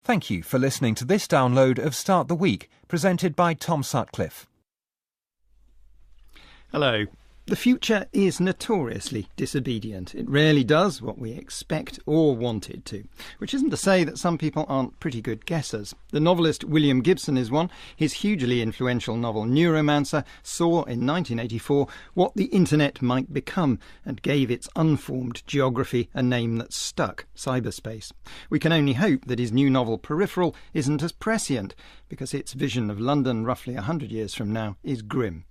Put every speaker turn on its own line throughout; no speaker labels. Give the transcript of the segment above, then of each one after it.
Thank you for listening to this download of Start the Week, presented by Tom Sutcliffe.
Hello. The future is notoriously disobedient. It rarely does what we expect or want it to, which isn't to say that some people aren't pretty good guessers. The novelist William Gibson is one. His hugely influential novel Neuromancer saw in 1984 what the internet might become and gave its unformed geography a name that stuck: cyberspace. We can only hope that his new novel Peripheral isn't as prescient, because its vision of London roughly 100 years from now is grim.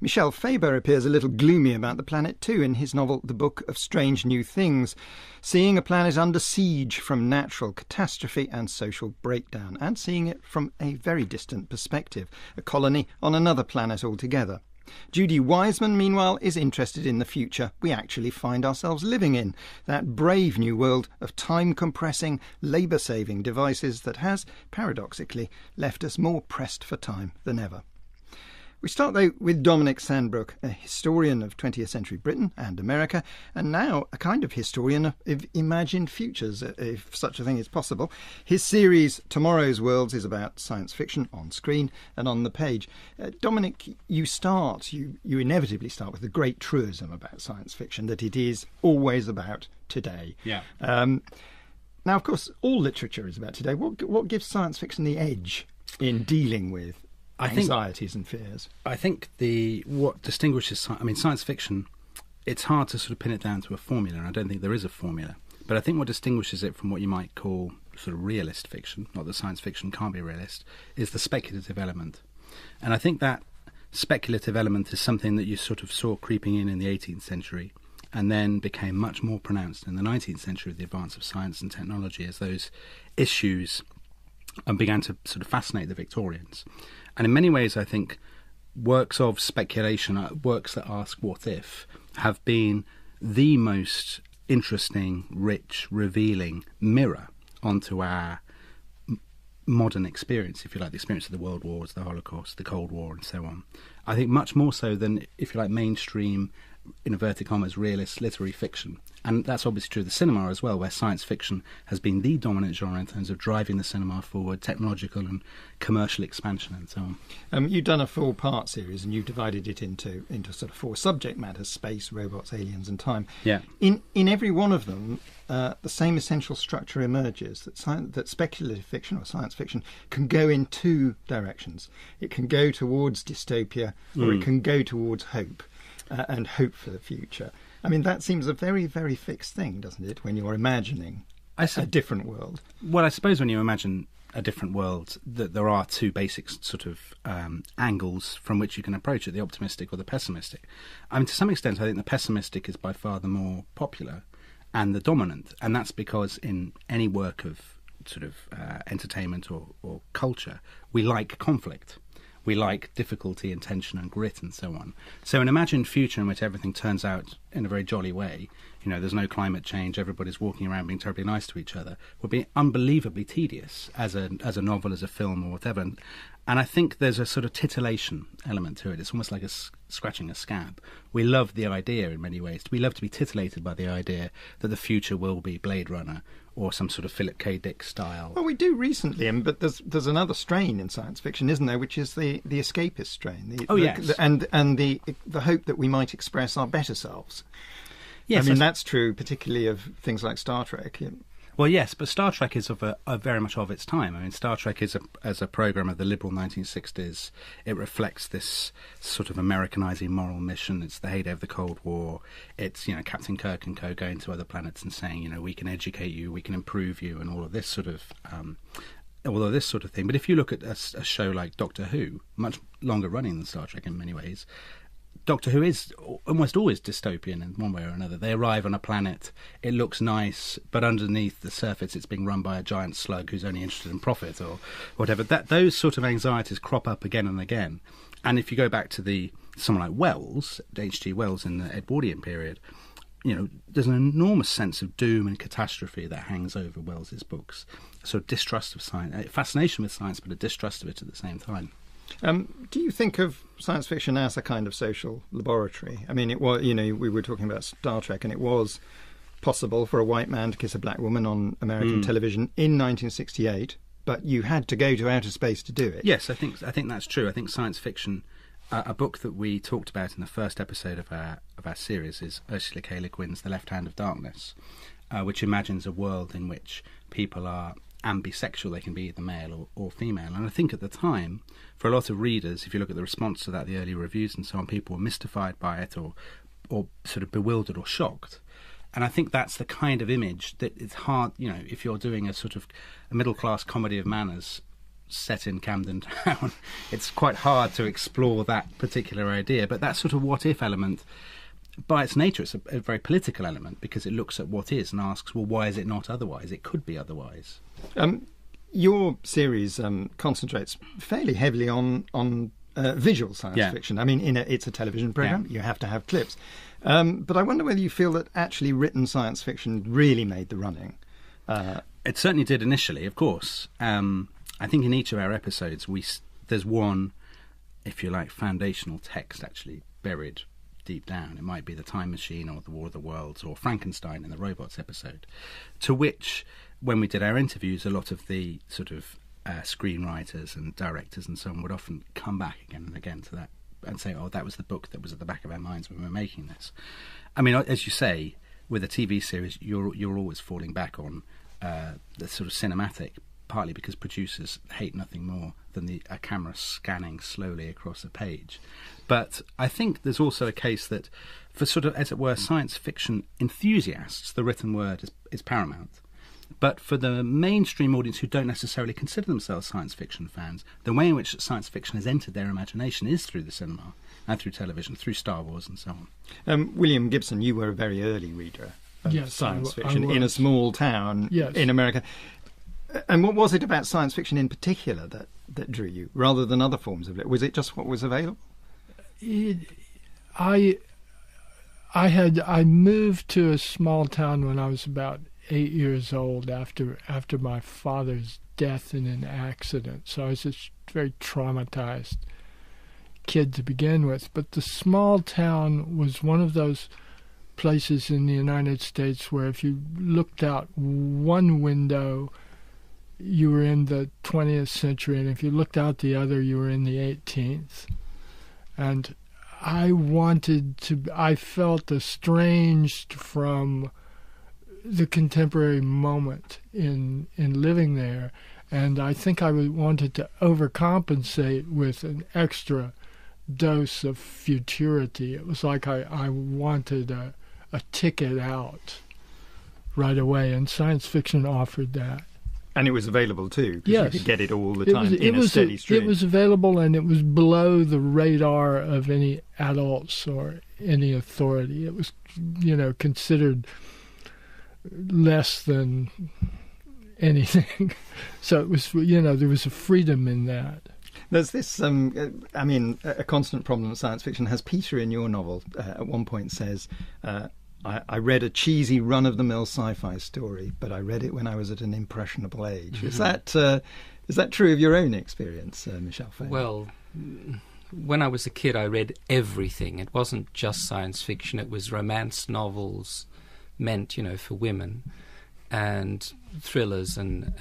Michel Faber appears a little gloomy about the planet too in his novel The Book of Strange New Things, seeing a planet under siege from natural catastrophe and social breakdown, and seeing it from a very distant perspective, a colony on another planet altogether. Judy, Wajcman, meanwhile, is interested in the future we actually find ourselves living in, that brave new world of time-compressing, labour-saving devices that has, paradoxically, left us more pressed for time than ever. We start, though, with Dominic Sandbrook, a historian of 20th century Britain and America, and now a kind of historian of imagined futures, if such a thing is possible. His series, Tomorrow's Worlds, is about science fiction on screen and on the page. Dominic, you inevitably start with the great truism about science fiction, that it is always about today.
Yeah.
Now, of course, all literature is about today. What gives science fiction the edge in dealing with anxieties and fears?
I think what distinguishes science fiction, it's hard to sort of pin it down to a formula, and I don't think there is a formula. But I think what distinguishes it from what you might call sort of realist fiction, not that science fiction can't be realist, is the speculative element. And I think that speculative element is something that you sort of saw creeping in the 18th century, and then became much more pronounced in the 19th century with the advance of science and technology, as those issues began to sort of fascinate the Victorians. And in many ways, I think works of speculation, works that ask what if, have been the most interesting, rich, revealing mirror onto our modern experience, if you like, the experience of the World Wars, the Holocaust, the Cold War, and so on. I think much more so than, if you like, mainstream, in inverted commas, realist literary fiction. And that's obviously true of the cinema as well, where science fiction has been the dominant genre in terms of driving the cinema forward, technological and commercial expansion and so on.
You've done a 4-part series, and you've divided it into sort of 4 subject matters: space, robots, aliens and time.
Yeah.
In every one of them, the same essential structure emerges, that speculative fiction or science fiction can go in 2 directions. It can go towards dystopia, or it can go towards hope. And hope for the future. I mean, that seems a very, very fixed thing, doesn't it, when you're imagining a different world?
Well, I suppose when you imagine a different world, that there are 2 basic sort of angles from which you can approach it, the optimistic or the pessimistic. I mean, to some extent, I think the pessimistic is by far the more popular and the dominant, and that's because in any work of sort of entertainment or culture, we like conflict. We like difficulty and tension and grit and so on. So an imagined future in which everything turns out in a very jolly way, you know, there's no climate change, everybody's walking around being terribly nice to each other, would be unbelievably tedious as a novel, as a film or whatever. And I think there's a sort of titillation element to it. It's almost like scratching a scab. We love the idea in many ways. We love to be titillated by the idea that the future will be Blade Runner or some sort of Philip K. Dick style.
Well, we do recently, but there's another strain in science fiction, isn't there, which is the escapist strain.
Yes.
And the hope that we might express our better selves.
Yes,
I mean, that's true particularly of things like Star Trek.
Well, yes, but Star Trek is very much of its time. I mean, Star Trek is as a programme of the liberal 1960s. It reflects this sort of Americanising moral mission. It's the heyday of the Cold War. It's, you know, Captain Kirk and co going to other planets and saying, you know, we can educate you, we can improve you, and all of this sort of thing. But if you look at a show like Doctor Who, much longer running than Star Trek in many ways, Doctor Who is almost always dystopian in one way or another. They arrive on a planet, it looks nice, but underneath the surface it's being run by a giant slug who's only interested in profit or whatever. Those sort of anxieties crop up again and again. And if you go back to someone like Wells, H.G. Wells in the Edwardian period, you know, there's an enormous sense of doom and catastrophe that hangs over Wells's books. A sort of distrust of science, a fascination with science, but a distrust of it at the same time.
Do you think of science fiction as a kind of social laboratory? I mean, it was, you know, we were talking about Star Trek, and it was possible for a white man to kiss a black woman on American television in 1968, but you had to go to outer space to do it.
Yes, I think that's true. I think science fiction, a book that we talked about in the first episode of our series is Ursula K. Le Guin's The Left Hand of Darkness, which imagines a world in which people are ambisexual. They can be either male or female. And I think at the time, for a lot of readers, if you look at the response to that, the early reviews and so on, people were mystified by it or sort of bewildered or shocked. And I think that's the kind of image that it's hard, if you're doing a sort of a middle-class comedy of manners set in Camden Town, it's quite hard to explore that particular idea. But that sort of what-if element, by its nature, it's a very political element because it looks at what is and asks, well, why is it not otherwise? It could be otherwise.
Your series concentrates fairly heavily on visual science fiction. I mean, it's a television programme. You have to have clips. But I wonder whether you feel that actually written science fiction really made the running.
It certainly did initially, of course. I think in each of our episodes, there's one, if you like, foundational text actually buried deep down. It might be The Time Machine or The War of the Worlds or Frankenstein in the Robots episode, to which, when we did our interviews, a lot of the sort of screenwriters and directors and so on would often come back again and again to that and say, oh, that was the book that was at the back of our minds when we were making this. I mean, as you say, with a TV series, you're always falling back on the sort of cinematic, partly because producers hate nothing more than a camera scanning slowly across a page. But I think there's also a case that for sort of, as it were, science fiction enthusiasts, the written word is paramount. But for the mainstream audience who don't necessarily consider themselves science fiction fans, the way in which science fiction has entered their imagination is through the cinema and through television, through Star Wars and so on.
William Gibson, you were a very early reader of science fiction
I
in a small town in America. And what was it about science fiction in particular that drew you, rather than other forms of it? Was it just what was available?
I moved to a small town when I was about 8 years old after my father's death in an accident. So I was just very traumatized kid to begin with. But the small town was one of those places in the United States where if you looked out one window, you were in the 20th century, and if you looked out the other, you were in the 18th. And I felt estranged from the contemporary moment in living there, and I think I wanted to overcompensate with an extra dose of futurity. It was like I wanted a ticket out right away, and science fiction offered that.
And it was available too, because
yes.
You could get it all the time in a steady stream.
It was available, and it was below the radar of any adults or any authority. It was, considered less than anything. So it was, there was a freedom in that.
There's this, a constant problem that science fiction has. Peter, in your novel, at one point says, I read a cheesy run-of-the-mill sci-fi story, but I read it when I was at an impressionable age. Mm-hmm. Is that true of your own experience, Michel? Faber?
Well, when I was a kid, I read everything. It wasn't just science fiction. It was romance novels meant, for women, and thrillers and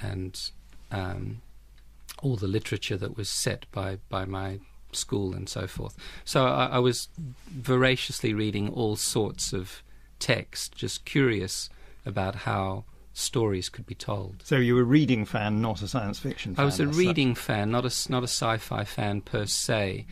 all the literature that was set by my school and so forth. So I was voraciously reading all sorts of text, just curious about how stories could be told.
So you were a reading fan, not a science fiction fan?
I was a reading fan, not a sci-fi fan per se.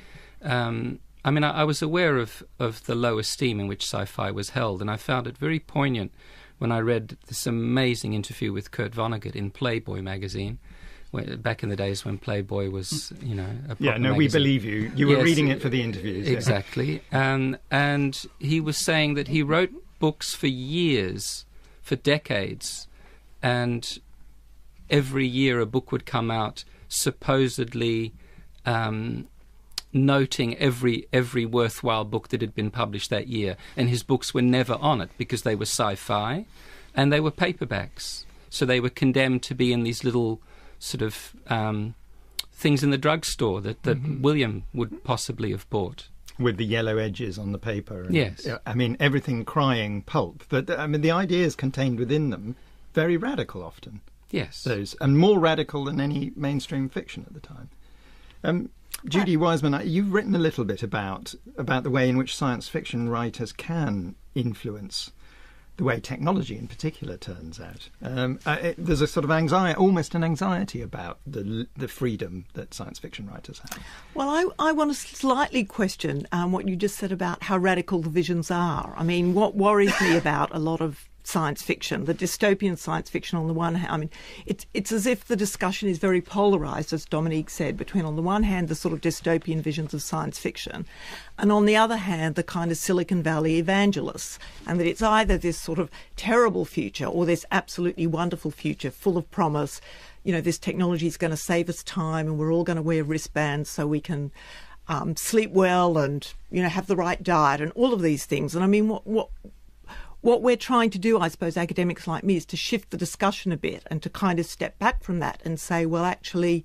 I was aware of the low esteem in which sci-fi was held, and I found it very poignant when I read this amazing interview with Kurt Vonnegut in Playboy magazine, back in the days when Playboy was, a proper magazine.
We believe you. You were reading it for the interviews.
Exactly. And he was saying that he wrote books for years, for decades, and every year a book would come out supposedly noting every worthwhile book that had been published that year, and his books were never on it because they were sci-fi and they were paperbacks, so they were condemned to be in these little sort of things in the drugstore that William would possibly have bought.
with the yellow edges on the paper. And,
yes.
I mean, everything crying pulp. But, I mean, the ideas contained within them, very radical often.
Yes.
Those, and more radical than any mainstream fiction at the time. Judy Wajcman, you've written a little bit about the way in which science fiction writers can influence the way technology in particular turns out. There's a sort of anxiety, almost an anxiety about the freedom that science fiction writers have.
Well, I want to slightly question what you just said about how radical the visions are. I mean, what worries me about a lot of science fiction, the dystopian science fiction on the one hand, I mean, it's as if the discussion is very polarised, as Dominique said, between on the one hand the sort of dystopian visions of science fiction and on the other hand the kind of Silicon Valley evangelists, and that it's either this sort of terrible future or this absolutely wonderful future full of promise. You know, this technology is going to save us time and we're all going to wear wristbands so we can sleep well and, you know, have the right diet and all of these things. And I mean, what we're trying to do, I suppose, academics like me, is to shift the discussion a bit and to kind of step back from that and say, well, actually,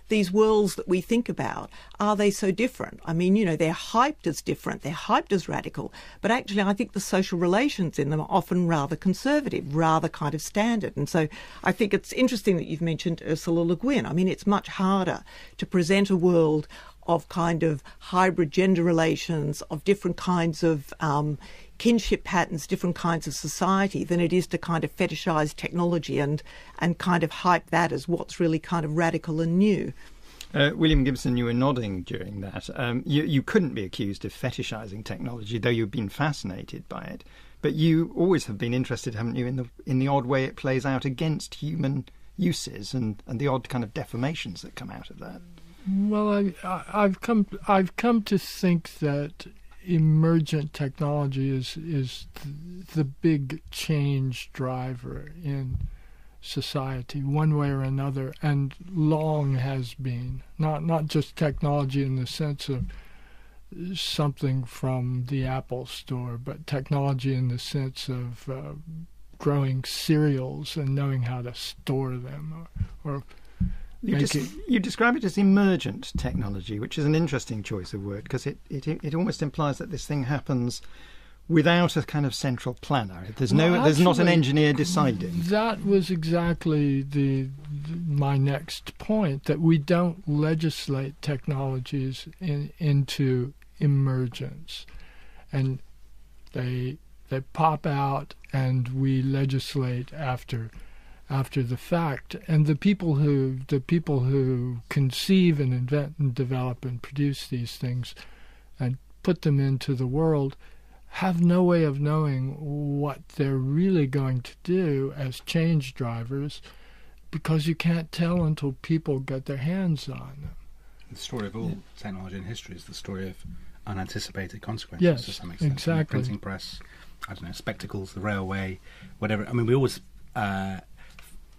these worlds that we think about, are they so different? I mean, you know, they're hyped as different, they're hyped as radical, but actually I think the social relations in them are often rather conservative, rather kind of standard. And so I think it's interesting that you've mentioned Ursula Le Guin. I mean, it's much harder to present a world of kind of hybrid gender relations, of different kinds of kinship patterns, different kinds of society, than it is to kind of fetishise technology and kind of hype that as what's really kind of radical and new.
William Gibson, you were nodding during that. You couldn't be accused of fetishising technology, though you've been fascinated by it. But you always have been interested, haven't you, in the odd way it plays out against human uses and the odd kind of deformations that come out of that.
Well, I've come to think that emergent technology is the big change driver in society, one way or another, and long has been. Not just technology in the sense of something from the Apple Store, but technology in the sense of growing cereals and knowing how to store them, or
You describe it as emergent technology, which is an interesting choice of word, because it almost implies that this thing happens without a kind of central planner. There's not an engineer deciding.
That was exactly my next point, that we don't legislate technologies into emergence, and they pop out, and we legislate after the fact. And the people who conceive and invent and develop and produce these things and put them into the world have no way of knowing what they're really going to do as change drivers, because you can't tell until people get their hands on them.
The story of all technology in history is the story of unanticipated consequences, to some extent.
Exactly.
The printing press, I don't know, spectacles, the railway, whatever. I mean, we always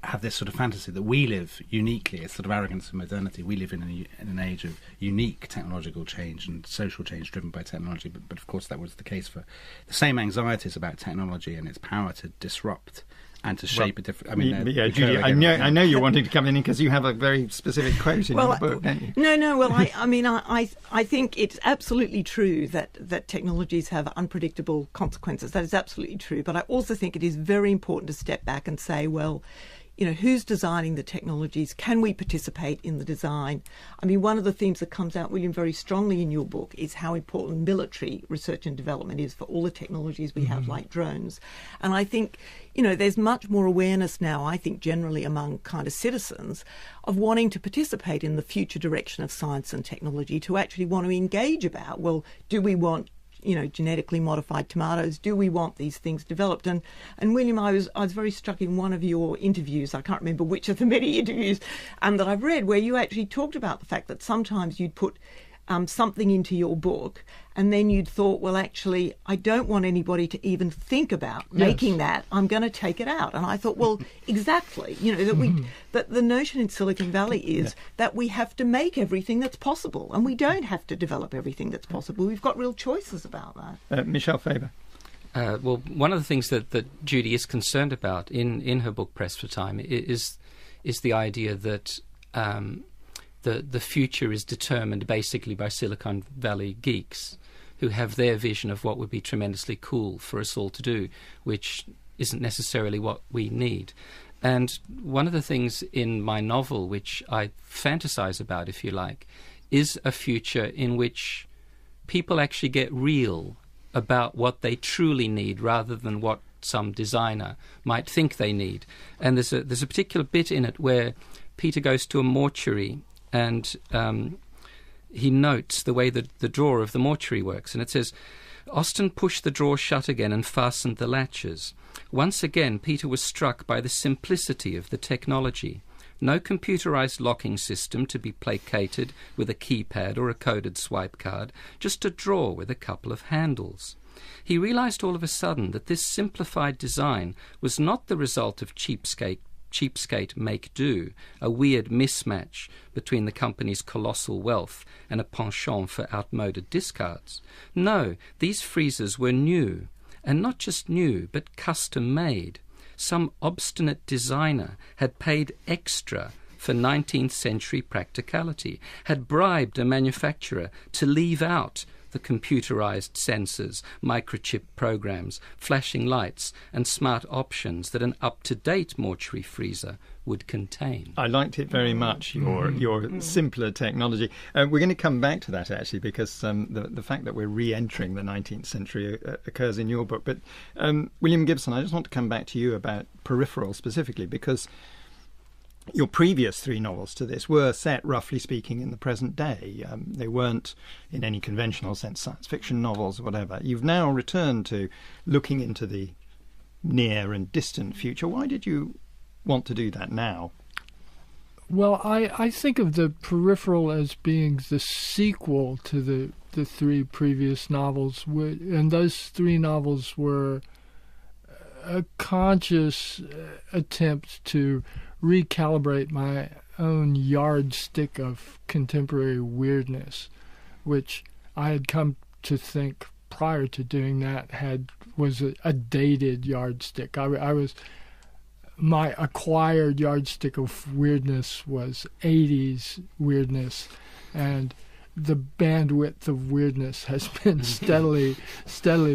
have this sort of fantasy that we live uniquely. It's sort of arrogance of modernity. We live in an age of unique technological change and social change driven by technology. But of course, that was the case for the same anxieties about technology and its power to disrupt and to shape a different. I mean,
Judy, I know you're wanting to come in because you have a very specific quote in your book, don't you?
No. Well, I think it's absolutely true that technologies have unpredictable consequences. That is absolutely true. But I also think it is very important to step back and say, well, you know, who's designing the technologies? Can we participate in the design? I mean, one of the themes that comes out, William, very strongly in your book is how important military research and development is for all the technologies we have, like drones. And I think, you know, there's much more awareness now, I think, generally among kind of citizens of wanting to participate in the future direction of science and technology, to actually want to engage about, well, do we want, you know, genetically modified tomatoes? Do we want these things developed? And William, I was very struck in one of your interviews, I can't remember which of the many interviews that I've read, where you actually talked about the fact that sometimes you'd put something into your book and then you'd thought, well, actually, I don't want anybody to even think about making that. I'm going to take it out. And I thought, well, exactly, you know, that the notion in Silicon Valley is that we have to make everything that's possible, and we don't have to develop everything that's possible. We've got real choices about that.
Michel, Faber.
Well, one of the things that Judy is concerned about in her book Press for Time is the idea that the future is determined basically by Silicon Valley geeks, who have their vision of what would be tremendously cool for us all to do, which isn't necessarily what we need. And one of the things in my novel, which I fantasize about, if you like, is a future in which people actually get real about what they truly need rather than what some designer might think they need. And there's a particular bit in it where Peter goes to a mortuary and he notes the way that the drawer of the mortuary works. And it says, Austin pushed the drawer shut again and fastened the latches. Once again, Peter was struck by the simplicity of the technology. No computerized locking system to be placated with a keypad or a coded swipe card, just a drawer with a couple of handles. He realized all of a sudden that this simplified design was not the result of cheapskate make-do, a weird mismatch between the company's colossal wealth and a penchant for outmoded discards. No, these freezers were new, and not just new, but custom-made. Some obstinate designer had paid extra for 19th century practicality, had bribed a manufacturer to leave out the computerized sensors, microchip programs, flashing lights, and smart options that an up-to-date mortuary freezer would contain.
I liked it very much, your simpler technology. We're going to come back to that, actually, because the fact that we're re-entering the 19th century occurs in your book. But William Gibson, I just want to come back to you about Peripheral specifically, because your previous 3 novels to this were set, roughly speaking, in the present day. They weren't, in any conventional sense, science fiction novels or whatever. You've now returned to looking into the near and distant future. Why did you want to do that now?
Well, I think of the Peripheral as being the sequel to the 3 previous novels, and those 3 novels were a conscious attempt to recalibrate my own yardstick of contemporary weirdness, which I had come to think prior to doing that was a dated yardstick. My acquired yardstick of weirdness was 80s weirdness, and the bandwidth of weirdness has been steadily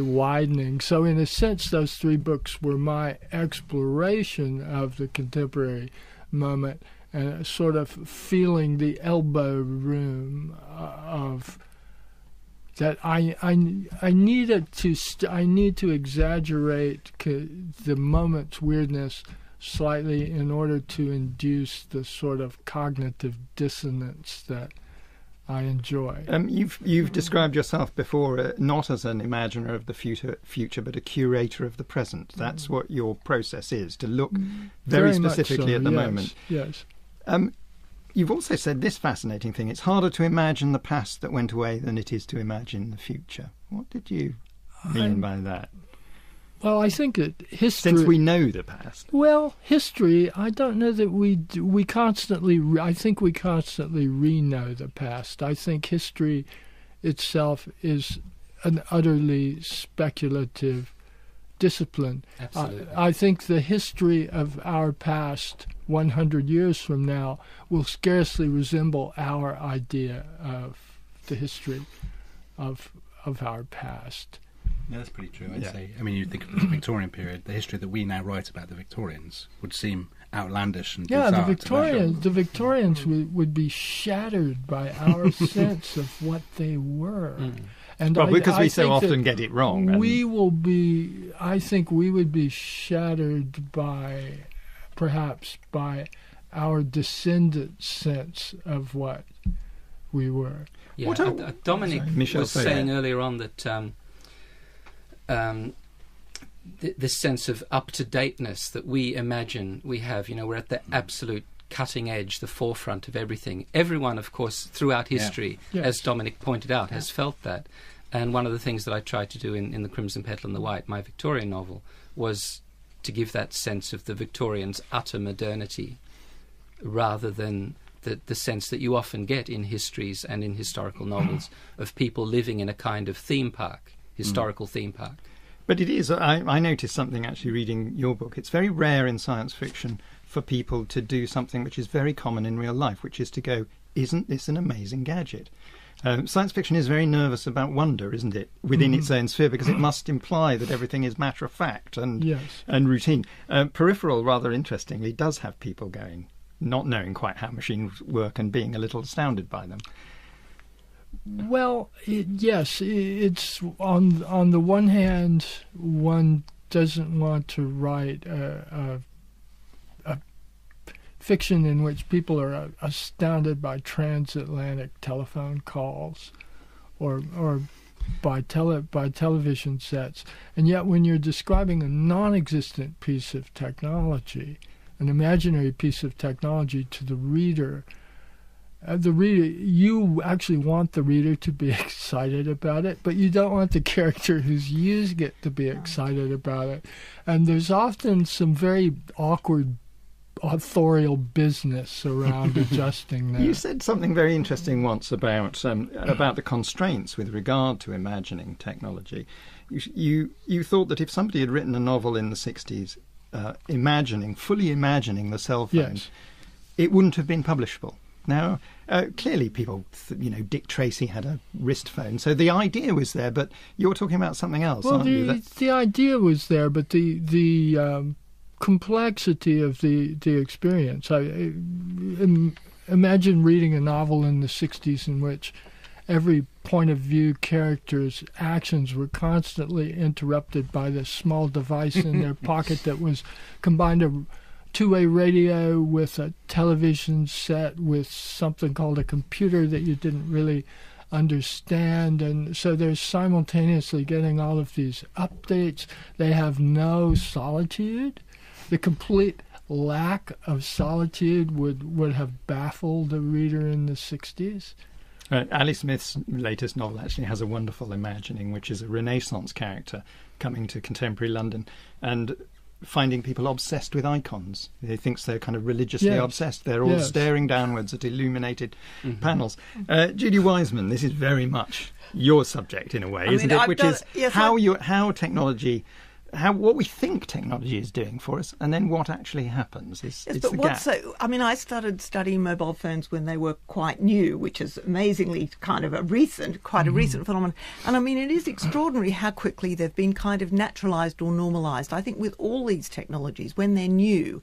widening. So in a sense, those 3 books were my exploration of the contemporary moment and sort of feeling the elbow room of that I need to exaggerate the moment's weirdness slightly in order to induce the sort of cognitive dissonance that I enjoy.
You've described yourself before not as an imaginer of the future, but a curator of the present. That's what your process is, to look very specifically at the moment.
Yes.
You've also said this fascinating thing: it's harder to imagine the past that went away than it is to imagine the future. What did you mean by that?
Well, I think that history...
Since we know the past.
Well, history, I don't know that we constantly... I think we constantly re-know the past. I think history itself is an utterly speculative discipline.
Absolutely.
I think the history of our past 100 years from now will scarcely resemble our idea of the history of our past.
No, that's pretty true, I'd say. I mean, you think of the Victorian period, the history that we now write about the Victorians would seem outlandish and bizarre.
The Victorians would be shattered by our sense of what they were. And
well, because we so often get it wrong.
I think we would be shattered perhaps by our descendants' sense of what we were.
Yeah, Dominic was saying earlier on that this sense of up-to-dateness that we imagine we have, we're at the absolute cutting edge, the forefront of everything. Everyone, of course, throughout history, as Dominic pointed out, has felt that. And one of the things that I tried to do in The Crimson Petal and the White, my Victorian novel, was to give that sense of the Victorians' utter modernity rather than the sense that you often get in histories and in historical novels of people living in a kind of theme park, historical theme park.
But it is, I noticed something actually reading your book. It's very rare in science fiction for people to do something which is very common in real life, which is to go, isn't this an amazing gadget? Science fiction is very nervous about wonder, isn't it, within its own sphere, because it must imply that everything is matter of fact and routine. Peripheral, rather interestingly, does have people going, not knowing quite how machines work and being a little astounded by them.
Well, yes, it's on the one hand, one doesn't want to write a fiction in which people are astounded by transatlantic telephone calls or by television sets. And yet when you're describing a non-existent piece of technology, an imaginary piece of technology to the reader, you actually want the reader to be excited about it, but you don't want the character who's using it to be excited about it. And there's often some very awkward authorial business around adjusting that.
You said something very interesting once about the constraints with regard to imagining technology. You thought that if somebody had written a novel in the 60s, fully imagining the cell phone, it wouldn't have been publishable. Now, clearly people, Dick Tracy had a wrist phone, so the idea was there, but you're talking about something else, aren't you?
The idea was there, but the complexity of the experience. I imagine reading a novel in the 60s in which every point of view character's actions were constantly interrupted by this small device in their pocket that was combined a two-way radio with a television set with something called a computer that you didn't really understand, and so they're simultaneously getting all of these updates. They have no solitude. The complete lack of solitude would have baffled the reader in the 60s.
Ali Smith's latest novel actually has a wonderful imagining, which is a Renaissance character coming to contemporary London and finding people obsessed with icons. He thinks they're kind of religiously obsessed. They're all staring downwards at illuminated panels. Judy Wajcman, this is very much your subject in a way, isn't it? Which is how technology... what we think technology is doing for us, and then what actually happens is the gap.
I started studying mobile phones when they were quite new, which is amazingly kind of a recent phenomenon. And it is extraordinary how quickly they've been kind of naturalised or normalised. I think with all these technologies, when they're new,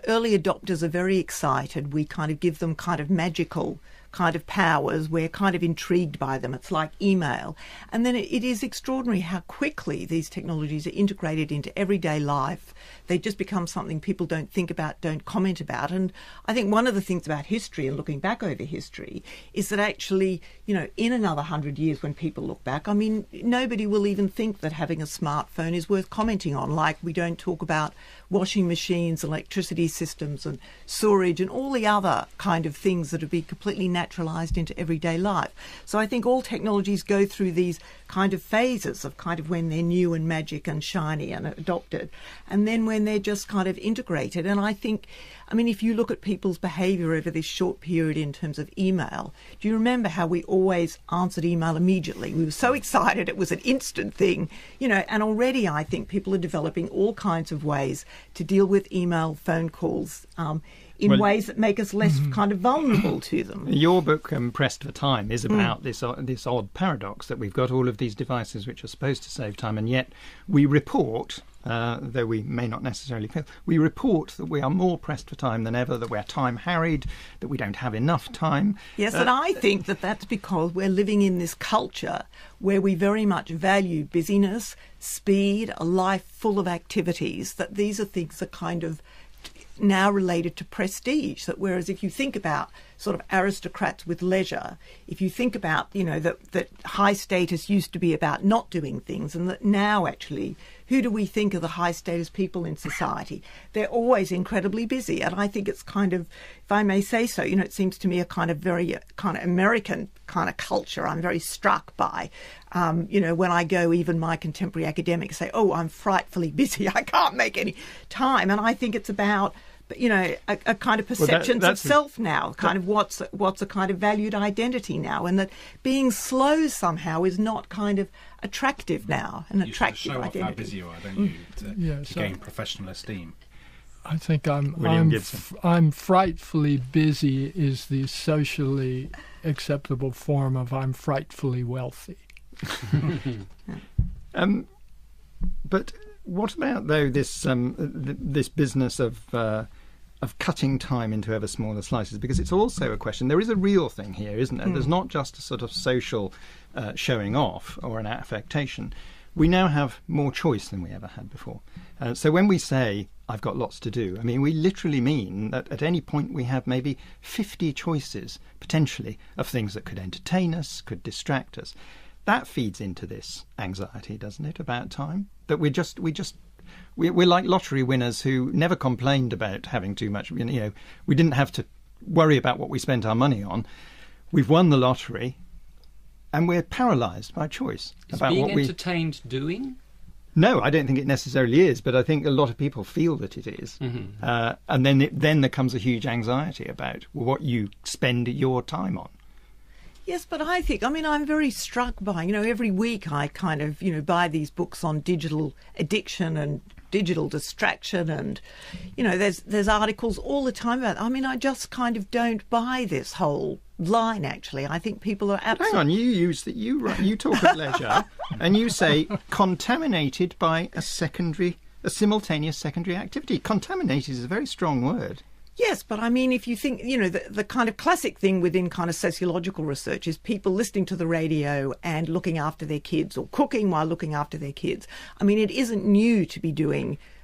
early adopters are very excited. We kind of give them kind of magical kind of powers. We're kind of intrigued by them. It's like email. And then it is extraordinary how quickly these technologies are integrated into everyday life. They just become something people don't think about, don't comment about. And I think one of the things about history and looking back over history is that actually, in another 100 years when people look back, nobody will even think that having a smartphone is worth commenting on. Like we don't talk about washing machines, electricity systems and sewerage and all the other kind of things that have been completely naturalised into everyday life. So I think all technologies go through these kind of phases of kind of when they're new and magic and shiny and adopted, and then when they're just kind of integrated. And I think, if you look at people's behaviour over this short period in terms of email, do you remember how we always answered email immediately? We were so excited it was an instant thing, and already I think people are developing all kinds of ways to deal with email, phone calls, in ways that make us less kind of vulnerable to them.
Your book, Pressed for Time, is about this odd paradox that we've got all of these devices which are supposed to save time, and yet we report, though we may not necessarily feel, we report that we are more pressed for time than ever, that we're time-harried, that we don't have enough time.
Yes, and I think that that's because we're living in this culture where we very much value busyness, speed, a life full of activities, that these are things that kind of now related to prestige, that whereas if you think about sort of aristocrats with leisure, if you think about, that high status used to be about not doing things, and that now actually, who do we think are the high status people in society? They're always incredibly busy. And I think it's kind of, if I may say so, it seems to me a kind of very kind of American kind of culture I'm very struck by. When I go, even my contemporary academics say, I'm frightfully busy, I can't make any time. And I think it's about, a kind of perceptions of self now, kind of what's a kind of valued identity now, and that being slow somehow is not kind of attractive now, an attractive
show
identity.
Off how busy you are, don't you, to gain professional esteem.
I think I'm frightfully busy is the socially acceptable form of I'm frightfully wealthy.
But what about, though, this business of cutting time into ever smaller slices? Because it's also a question. There is a real thing here, isn't there? There's not just a sort of social showing off or an affectation. We now have more choice than we ever had before. So when we say, I've got lots to do, I mean, we literally mean that at any point we have maybe 50 choices, potentially, of things that could entertain us, could distract us. That feeds into this anxiety, doesn't it, about time? That we're like lottery winners who never complained about having too much. You know, we didn't have to worry about what we spent our money on. We've won the lottery, and we're paralysed by choice.
Is
about
being
what
entertained doing?
No, I don't think it necessarily is, but I think a lot of people feel that it is.
Mm-hmm.
And then there comes a huge anxiety about what you spend your time on.
Yes, but I'm very struck by, every week I kind of, buy these books on digital addiction and digital distraction, and, there's articles all the time about it. I just kind of don't buy this whole line, actually. I think people are absolutely...
Hang on, you talk of leisure and you say contaminated by a simultaneous secondary activity. Contaminated is a very strong word.
Yes, but if you think, the kind of classic thing within kind of sociological research is people listening to the radio and looking after their kids, or cooking while looking after their kids. It isn't new to be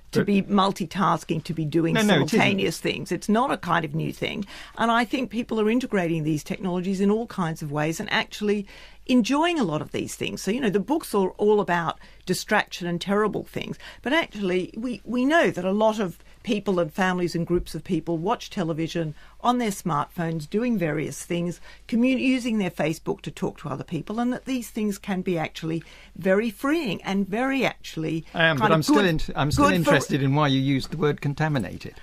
multitasking, to be doing simultaneous things. It's not a kind of new thing. And I think people are integrating these technologies in all kinds of ways and actually enjoying a lot of these things. So, the books are all about distraction and terrible things. But actually, we know that a lot of people and families and groups of people watch television on their smartphones, doing various things, using their Facebook to talk to other people, and that these things can be actually very freeing and very actually.
I am, but I'm still interested in why you used the word contaminated.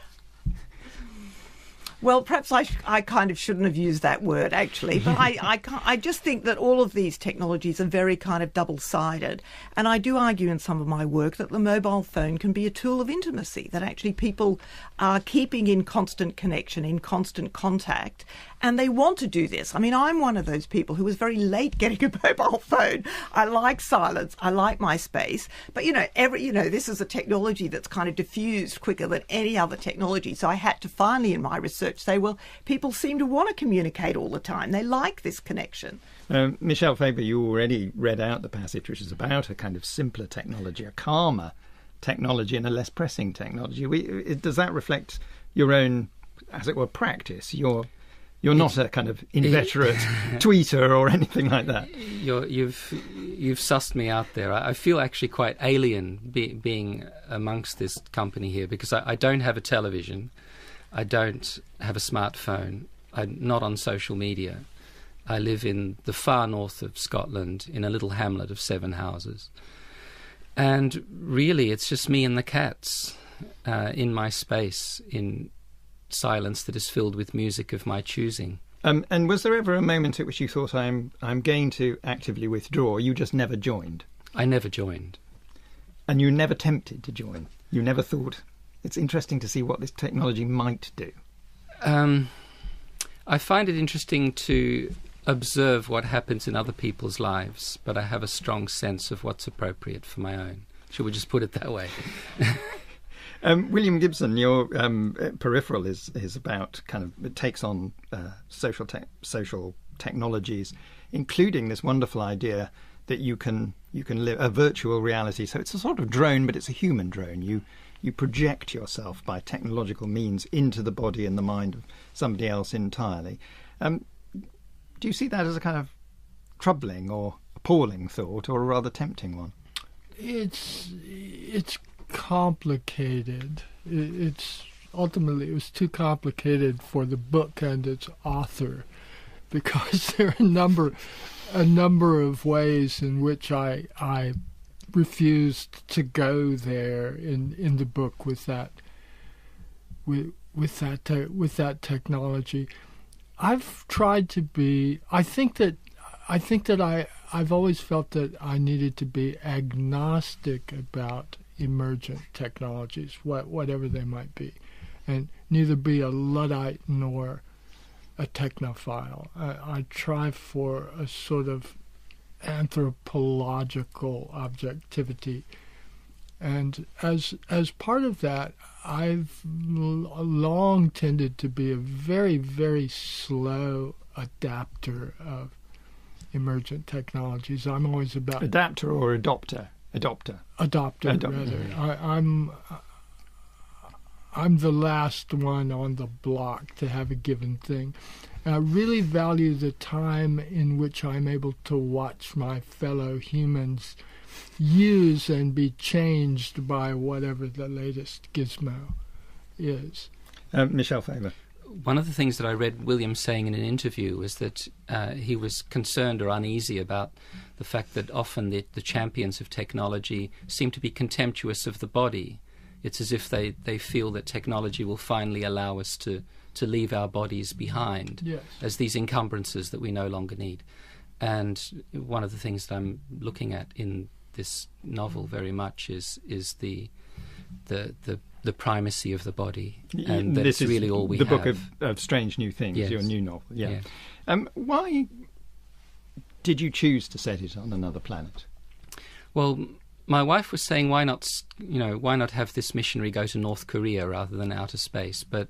Well, perhaps I kind of shouldn't have used that word, actually, but I just think that all of these technologies are very kind of double-sided. And I do argue in some of my work that the mobile phone can be a tool of intimacy, that actually people are keeping in constant connection, in constant contact, and they want to do this. I'm one of those people who was very late getting a mobile phone. I like silence. I like my space. But, this is a technology that's kind of diffused quicker than any other technology. So I had to finally, in my research, say, well, people seem to want to communicate all the time. They like this connection.
Michel, Faber, you already read out the passage, which is about a kind of simpler technology, a calmer technology and a less pressing technology. Does that reflect your own, as it were, practice? You're not a kind of inveterate tweeter or anything like that.
You've sussed me out there. I feel actually quite alien being amongst this company here, because I don't have a television. I don't have a smartphone. I'm not on social media. I live in the far north of Scotland in a little hamlet of 7 houses. And really, it's just me and the cats in my space, in silence that is filled with music of my choosing.
And was there ever a moment at which you thought, I'm going to actively withdraw? You just never joined?
I never joined.
And you never tempted to join? You never thought, it's interesting to see what this technology might do?
I find it interesting to observe what happens in other people's lives, but I have a strong sense of what's appropriate for my own. Should we just put it that way?
William Gibson, your peripheral is about it takes on social technologies, including this wonderful idea that you can live a virtual reality. So it's a sort of drone, but it's a human drone. You project yourself by technological means into the body and the mind of somebody else entirely. Do you see that as a kind of troubling or appalling thought, or a rather tempting one?
It's complicated. It's ultimately, it was too complicated for the book and its author, because there are a number of ways in which I refused to go there in the book with that technology. I've tried to be. I think that I've always felt that I needed to be agnostic about emergent technologies, whatever they might be, and neither be a Luddite nor a technophile. I try for a sort of anthropological objectivity. And as part of that, I've long tended to be a very, very slow adapter of emergent technologies. I'm always about...
Adapter or adopter? Adopter,
rather. I'm the last one on the block to have a given thing. I really value the time in which I'm able to watch my fellow humans use and be changed by whatever the latest gizmo is.
Michel Faber.
One of the things that I read William saying in an interview was that he was concerned or uneasy about the fact that often the champions of technology seem to be contemptuous of the body. It's as if they feel that technology will finally allow us to leave our bodies behind as these encumbrances that we no longer need. And one of the things that I'm looking at in this novel very much is the primacy of the body, and that's
this is
really all we
the
have.
book of Strange New Things,
Yes.
your new novel.
Yeah.
Why did you choose to set it on another planet?
Well, my wife was saying, why not have this missionary go to North Korea rather than outer space? But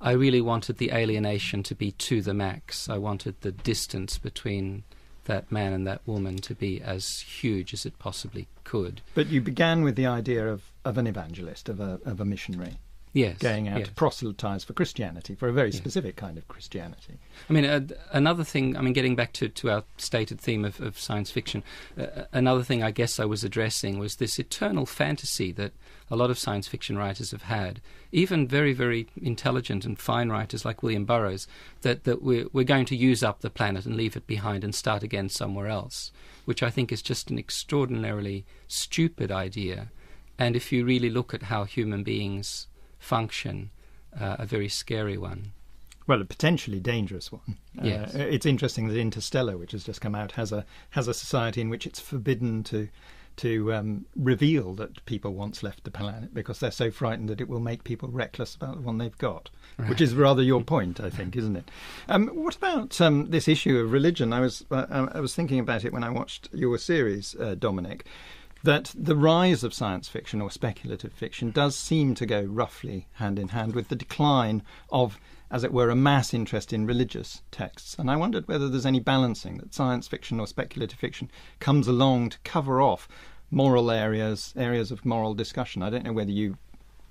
I really wanted the alienation to be to the max. I wanted the distance between that man and that woman to be as huge as it possibly could.
But you began with the idea of an evangelist, of a missionary.
Yes.
Going out to proselytize for Christianity, for a very specific kind of Christianity.
I mean, another thing, getting back to our stated theme of science fiction, another thing I guess I was addressing was this eternal fantasy that a lot of science fiction writers have had, even very, very intelligent and fine writers like William Burroughs, that we're going to use up the planet and leave it behind and start again somewhere else, which I think is just an extraordinarily stupid idea. And if you really look at how human beings function, a very scary one.
Well, a potentially dangerous one.
Yes.
It's interesting that Interstellar, which has just come out, has a society in which it's forbidden to reveal that people once left the planet because they're so frightened that it will make people reckless about the one they've got, right. Which is rather your point, I think, isn't it? What about this issue of religion? I was thinking about it when I watched your series, Dominic, that the rise of science fiction or speculative fiction does seem to go roughly hand in hand with the decline of, as it were, a mass interest in religious texts. And I wondered whether there's any balancing, that science fiction or speculative fiction comes along to cover off moral areas of moral discussion. I don't know whether you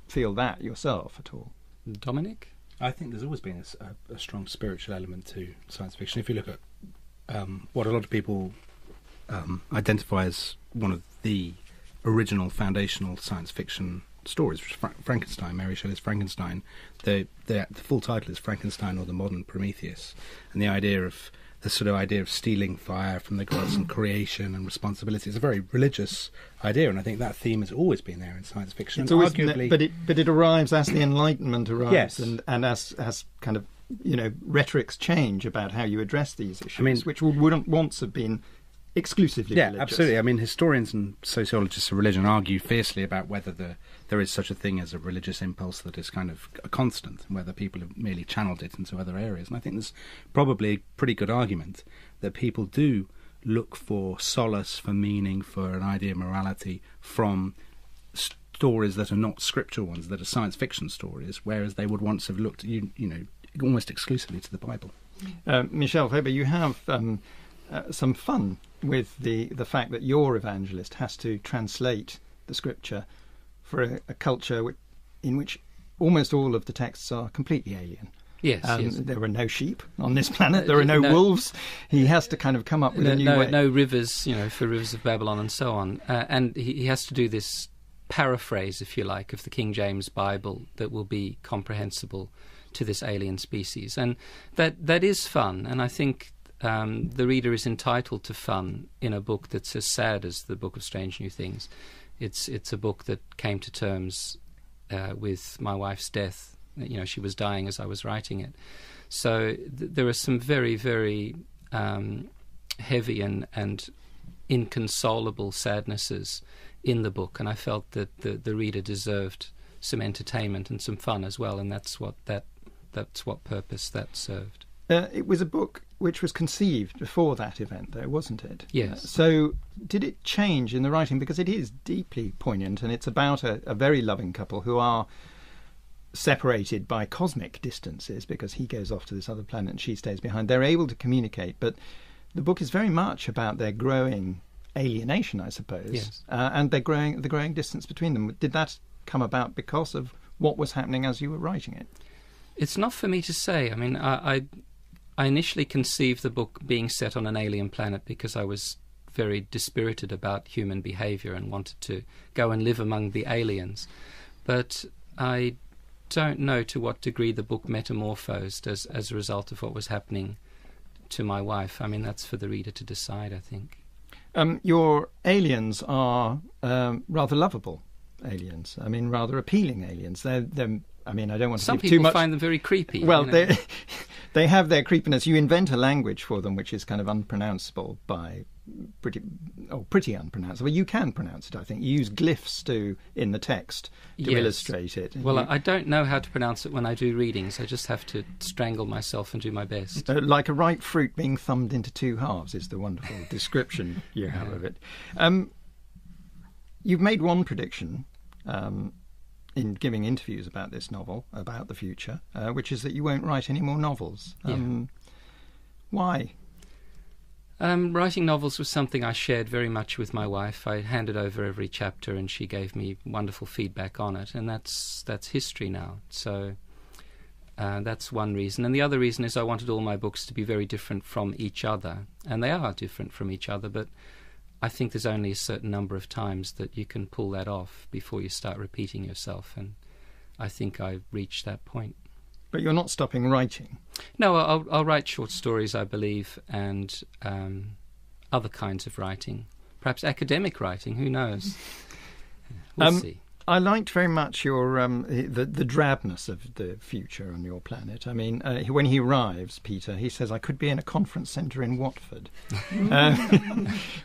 feel that yourself at all.
Dominic?
I think there's always been a strong spiritual element to science fiction. If you look at what a lot of people identify as one of the original foundational science fiction stories, Frankenstein, Mary Shelley's Frankenstein. The full title is Frankenstein or the Modern Prometheus, and the sort of idea of stealing fire from the gods and creation and responsibility is a very religious idea, and I think that theme has always been there in science fiction.
It's always, but it arrives as the Enlightenment arrives,
yes.
and as kind of rhetorics change about how you address these issues, which wouldn't once have been exclusively religious.
Absolutely. Historians and sociologists of religion argue fiercely about whether there is such a thing as a religious impulse that is kind of a constant, and whether people have merely channeled it into other areas. And I think there's probably a pretty good argument that people do look for solace, for meaning, for an idea of morality from stories that are not scriptural ones, that are science fiction stories, whereas they would once have looked, almost exclusively to the Bible.
Michel Faber, you have some fun with the fact that your evangelist has to translate the scripture for a culture in which almost all of the texts are completely alien.
Yes,
There are no sheep on this planet. There are no wolves. He has to kind of come up with a new way.
No rivers, for rivers of Babylon and so on. And he has to do this paraphrase, if you like, of the King James Bible that will be comprehensible to this alien species. And that is fun. And I think the reader is entitled to fun in a book that's as sad as the Book of Strange New Things. It's a book that came to terms with my wife's death. She was dying as I was writing it. So there are some very, very heavy and inconsolable sadnesses in the book, and I felt that the reader deserved some entertainment and some fun as well, and that's what that that's what purpose that served.
It was a book which was conceived before that event, though, wasn't it?
Yes.
So did it change in the writing? Because it is deeply poignant, and it's about a very loving couple who are separated by cosmic distances because he goes off to this other planet and she stays behind. They're able to communicate, but the book is very much about their growing alienation, I suppose,
yes.
And the growing distance between them. Did that come about because of what was happening as you were writing it?
It's not for me to say. I mean, I initially conceived the book being set on an alien planet because I was very dispirited about human behaviour and wanted to go and live among the aliens. But I don't know to what degree the book metamorphosed as a result of what was happening to my wife. I mean, that's for the reader to decide, I think.
Your aliens are rather lovable aliens. I mean, rather appealing aliens. They're I mean, I don't want to
Some
give too much.
people find them very creepy.
Well,
you know?
they have their creepiness. You invent a language for them which is kind of unpronounceable by pretty unpronounceable. You can pronounce it, I think. You use glyphs in the text to
Yes.
illustrate it.
Well, I don't know how to pronounce it when I do readings. I just have to strangle myself and do my best.
Like a ripe fruit being thumbed into two halves is the wonderful description you have of it. You've made one prediction in giving interviews about this novel, about the future, which is that you won't write any more novels. Why?
Writing novels was something I shared very much with my wife. I handed over every chapter and she gave me wonderful feedback on it, and that's history now. So that's one reason. And the other reason is I wanted all my books to be very different from each other, and they are different from each other, but I think there's only a certain number of times that you can pull that off before you start repeating yourself, and I think I've reached that point.
But you're not stopping writing?
No, I'll write short stories, I believe, and other kinds of writing. Perhaps academic writing, who knows? We'll see.
I liked very much your the drabness of the future on your planet. I mean, when he arrives, Peter, he says, "I could be in a conference centre in Watford,"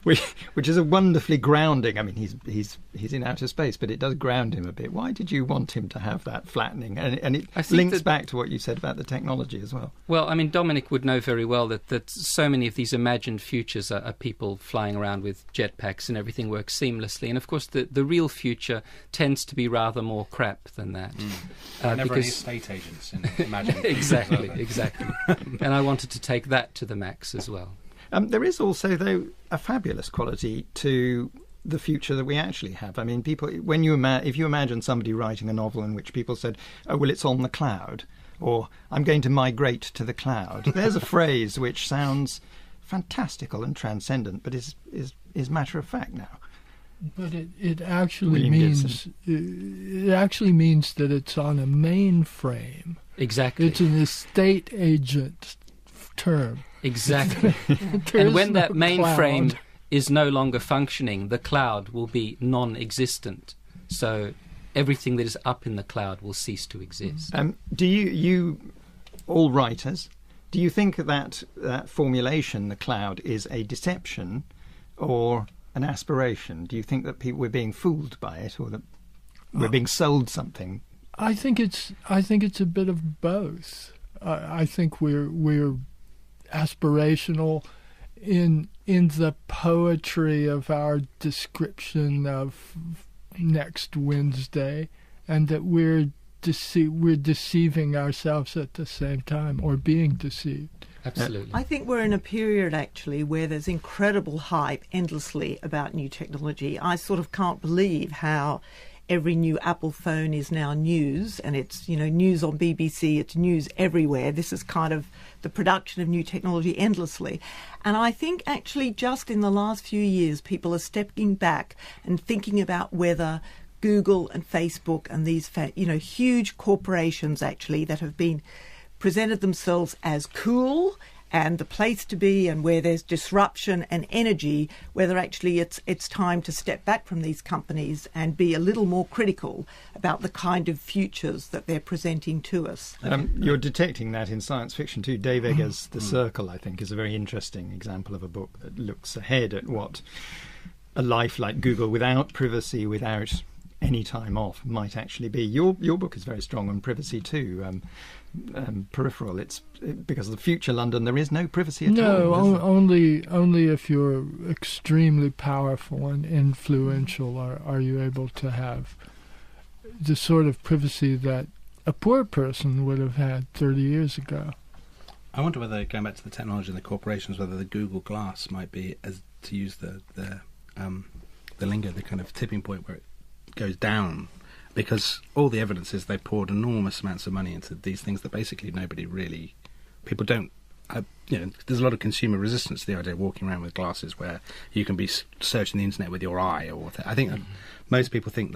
which is a wonderfully grounding. I mean, he's in outer space, but it does ground him a bit. Why did you want him to have that flattening? And it links back to what you said about the technology as well.
Well, I mean, Dominic would know very well that so many of these imagined futures are people flying around with jetpacks and everything works seamlessly. And of course, the real future tends to be rather more crap than that.
Never any estate agents in Imagine.
Exactly. And I wanted to take that to the max as well.
There is also, though, a fabulous quality to the future that we actually have. I mean, people, when if you imagine somebody writing a novel in which people said, "Oh, well, it's on the cloud," or "I'm going to migrate to the cloud," there's a phrase which sounds fantastical and transcendent, but is matter of fact now.
But it actually means that it's on a mainframe.
Exactly.
It's an estate agent term.
Exactly. And when that mainframe is no longer functioning, the cloud will be non-existent. So everything that is up in the cloud will cease to exist.
Do you all writers, do you think that formulation, the cloud, is a deception or an aspiration? Do you think that we're being fooled by it, or that we're being sold something?
I think it's a bit of both. I think we're aspirational in the poetry of our description of next Wednesday, and that we're deceiving ourselves at the same time, or being deceived.
Absolutely.
I think we're in a period, actually, where there's incredible hype endlessly about new technology. I sort of can't believe how every new Apple phone is now news, and it's, news on BBC, it's news everywhere. This is kind of the production of new technology endlessly. And I think, actually, just in the last few years, people are stepping back and thinking about whether Google and Facebook and these, huge corporations, actually, that have been presented themselves as cool and the place to be, and where there's disruption and energy, whether actually it's time to step back from these companies and be a little more critical about the kind of futures that they're presenting to us.
You're detecting that in science fiction too. Dave Eggers' The Circle, I think, is a very interesting example of a book that looks ahead at what a life like Google, without privacy, without any time off might actually be. Your book is very strong on privacy too. Peripheral. It's because of the future London. There is no privacy at all.
No, only if you're extremely powerful and influential are you able to have the sort of privacy that a poor person would have had 30 years ago.
I wonder whether, going back to the technology and the corporations, whether the Google Glass might be, as to use the lingo, the kind of tipping point where it goes down, because all the evidence is they poured enormous amounts of money into these things that basically people don't. There's a lot of consumer resistance to the idea of walking around with glasses where you can be searching the internet with your eye or whatever. I think most people think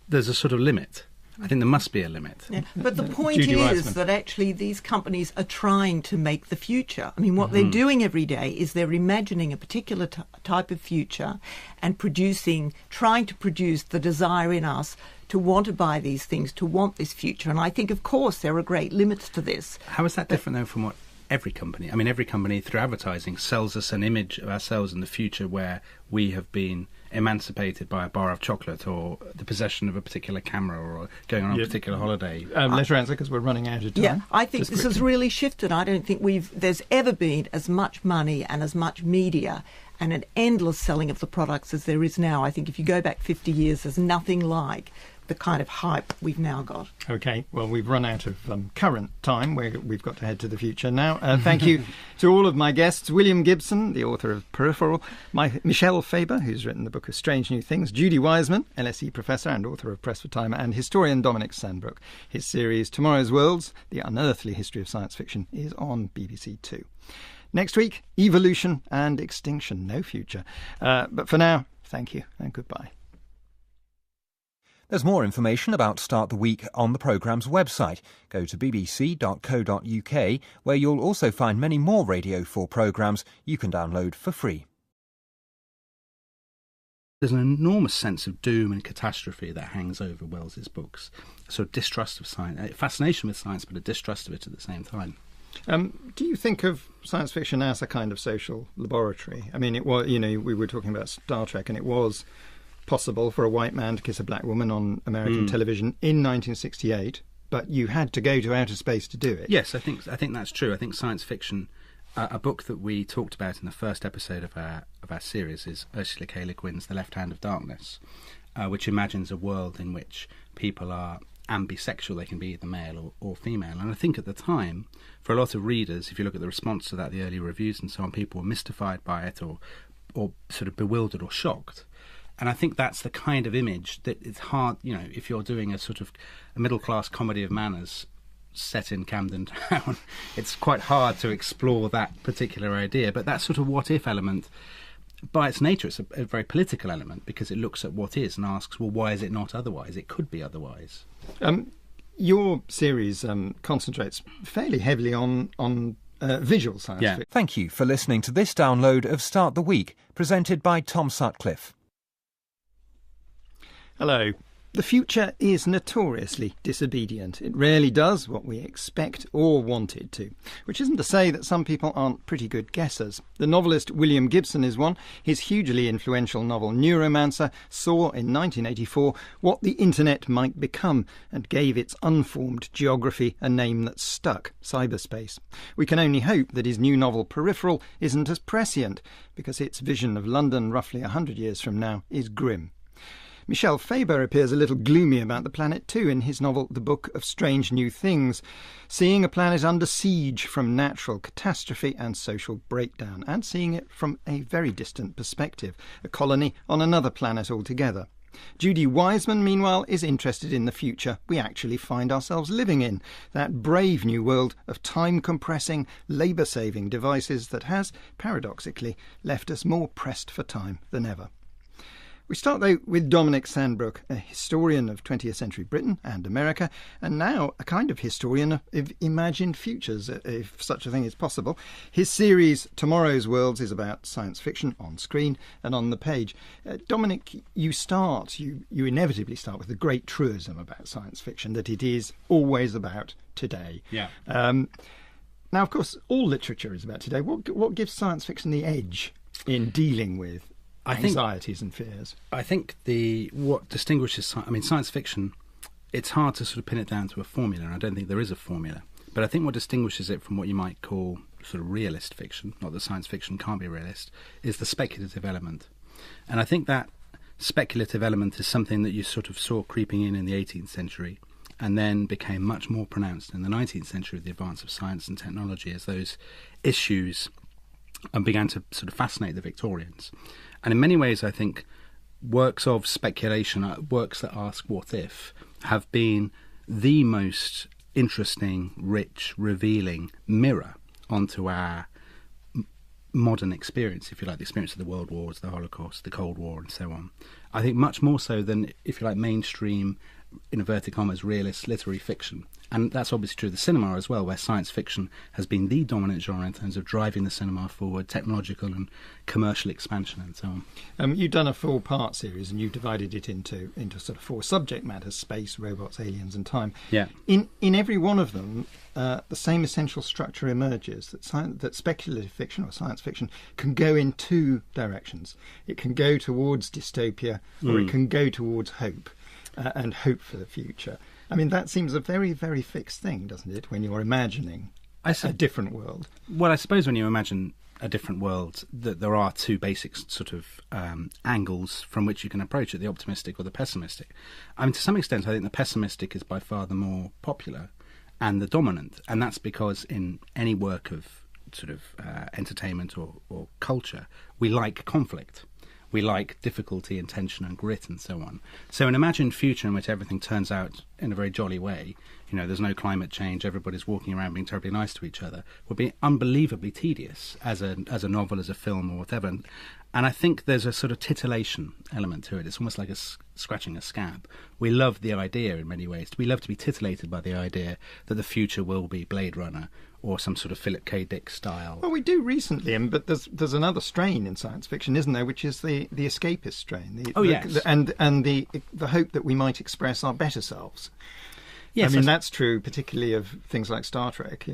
there's a sort of limit. I think there must be a limit.
Yeah. But the point
Judy
is
Wajcman.
that actually these companies are trying to make the future. I mean, what they're doing every day is they're imagining a particular type of future and trying to produce the desire in us to want to buy these things, to want this future. And I think, of course, there are great limits to this.
How is that different, though, from what every company... I mean, every company, through advertising, sells us an image of ourselves in the future where we have been emancipated by a bar of chocolate or the possession of a particular camera or going on a particular holiday.
Let her answer because we're running out of time.
Yeah, I think this has really shifted. I don't think there's ever been as much money and as much media and an endless selling of the products as there is now. I think if you go back 50 years, there's nothing like the kind of hype we've now got.
Okay, well, we've run out of current time. We've got to head to the future now. Thank you to all of my guests. William Gibson, the author of Peripheral, Michel Faber, who's written the book of Strange New Things, Judy Wajcman, LSE professor and author of Press for Time, and historian Dominic Sandbrook. His series Tomorrow's Worlds, The Unearthly History of Science Fiction, is on BBC Two. Next week, evolution and extinction, no future. But for now, thank you and goodbye.
There's more information about Start the Week on the programme's website. Go to bbc.co.uk, where you'll also find many more Radio 4 programmes you can download for free.
There's an enormous sense of doom and catastrophe that hangs over Wells's books. A sort of distrust of science, a fascination with science, but a distrust of it at the same time.
Do you think of science fiction as a kind of social laboratory? I mean, it was, we were talking about Star Trek, and it was possible for a white man to kiss a black woman on American television in 1968, but you had to go to outer space to do it.
Yes, I think that's true. I think science fiction, a book that we talked about in the first episode of our series is Ursula K. Le Guin's The Left Hand of Darkness, which imagines a world in which people are ambisexual. They can be either male or female. And I think at the time, for a lot of readers, if you look at the response to that, the early reviews and so on, people were mystified by it or sort of bewildered or shocked. And I think that's the kind of image that it's hard, if you're doing a sort of a middle-class comedy of manners set in Camden Town, it's quite hard to explore that particular idea. But that sort of what-if element, by its nature, it's a very political element because it looks at what is and asks, well, why is it not otherwise? It could be otherwise.
Your series concentrates fairly heavily on visual science fiction.
Thank you for listening to this download of Start the Week, presented by Tom Sutcliffe.
Hello. The future is notoriously disobedient. It rarely does what we expect or want it to, which isn't to say that some people aren't pretty good guessers. The novelist William Gibson is one. His hugely influential novel Neuromancer saw in 1984 what the internet might become and gave its unformed geography a name that stuck: cyberspace. We can only hope that his new novel Peripheral isn't as prescient, because its vision of London roughly 100 years from now is grim. Michel Faber appears a little gloomy about the planet too in his novel The Book of Strange New Things, seeing a planet under siege from natural catastrophe and social breakdown, and seeing it from a very distant perspective, a colony on another planet altogether. Judy Wajcman, meanwhile, is interested in the future we actually find ourselves living in, that brave new world of time-compressing, labour-saving devices that has, paradoxically, left us more pressed for time than ever. We start, though, with Dominic Sandbrook, a historian of 20th century Britain and America, and now a kind of historian of imagined futures, if such a thing is possible. His series, Tomorrow's Worlds, is about science fiction on screen and on the page. Dominic, you inevitably start with the great truism about science fiction, that it is always about today.
Yeah.
Now, of course, all literature is about today. What gives science fiction the edge in dealing with anxieties and fears.
I think what distinguishes, science fiction, it's hard to sort of pin it down to a formula, and I don't think there is a formula. But I think what distinguishes it from what you might call sort of realist fiction, not that science fiction can't be realist, is the speculative element. And I think that speculative element is something that you sort of saw creeping in the 18th century and then became much more pronounced in the 19th century with the advance of science and technology as those issues began to sort of fascinate the Victorians. And in many ways, I think works of speculation, works that ask what if, have been the most interesting, rich, revealing mirror onto our modern experience, if you like, the experience of the World Wars, the Holocaust, the Cold War, and so on. I think much more so than, if you like, mainstream, in inverted commas, realist literary fiction. And that's obviously true of the cinema as well, where science fiction has been the dominant genre in terms of driving the cinema forward, technological and commercial expansion and so on.
You've done a 4-part series and you've divided it into sort of 4 subject matters: space, robots, aliens and time.
Yeah.
In every one of them, the same essential structure emerges, that speculative fiction or science fiction can go in 2 directions. It can go towards dystopia or it can go towards hope. And hope for the future. I mean, that seems a very, very fixed thing, doesn't it, when you're imagining a different world?
Well, I suppose when you imagine a different world, that there are 2 basic sort of angles from which you can approach it, the optimistic or the pessimistic. I mean, to some extent, I think the pessimistic is by far the more popular and the dominant, and that's because in any work of sort of entertainment or culture, we like conflict. We like difficulty and tension and grit and so on. So an imagined future in which everything turns out in a very jolly way, you know, there's no climate change, everybody's walking around being terribly nice to each other, would be unbelievably tedious as a novel, as a film or whatever. And I think there's a sort of titillation element to it. It's almost like scratching a scab. We love the idea in many ways. We love to be titillated by the idea that the future will be Blade Runner or some sort of Philip K. Dick style.
Well, we do recently, but there's another strain in science fiction, isn't there, which is the escapist strain.
Yes.
And the hope that we might express our better selves.
Yes,
I mean, that's true particularly of things like Star Trek.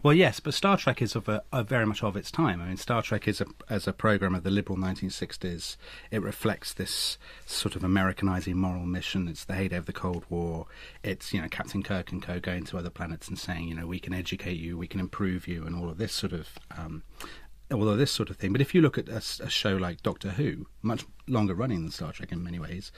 Well, yes, but Star Trek is very much of its time. I mean, Star Trek is as a programme of the liberal 1960s. It reflects this sort of Americanising moral mission. It's the heyday of the Cold War. It's, you know, Captain Kirk and co going to other planets and saying, you know, we can educate you, we can improve you, and all of this sort of thing. But if you look at a show like Doctor Who, much longer running than Star Trek in many ways,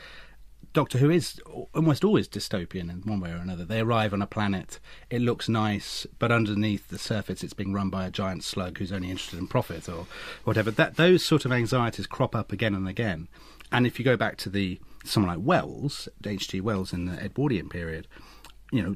Doctor Who is almost always dystopian in one way or another. They arrive on a planet, it looks nice, but underneath the surface it's being run by a giant slug who's only interested in profit or whatever. Those sort of anxieties crop up again and again. And if you go back to someone like Wells, H.G. Wells in the Edwardian period, you know,